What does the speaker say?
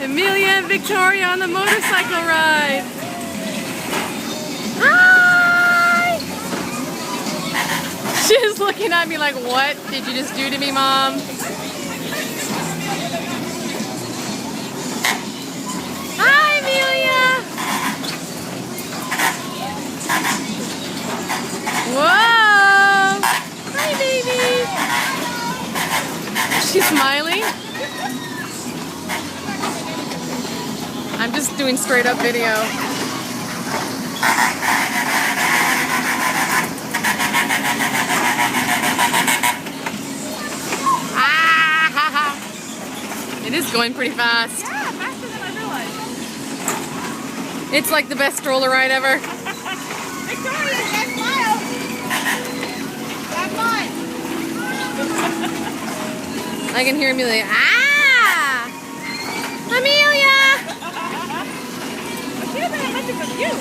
Amelia and Victoria on the motorcycle ride. Hi! She's looking at me like, what did you just do to me, Mom? Hi, Amelia! Whoa! Hi, baby! She's smiling. I'm just doing straight up video. Ah! It is going pretty fast. Yeah, faster than I realized. It's like the best stroller ride ever. Victoria, that smile. That mine. I can hear Amelia. Ah! Amelia! She doesn't have much of a view.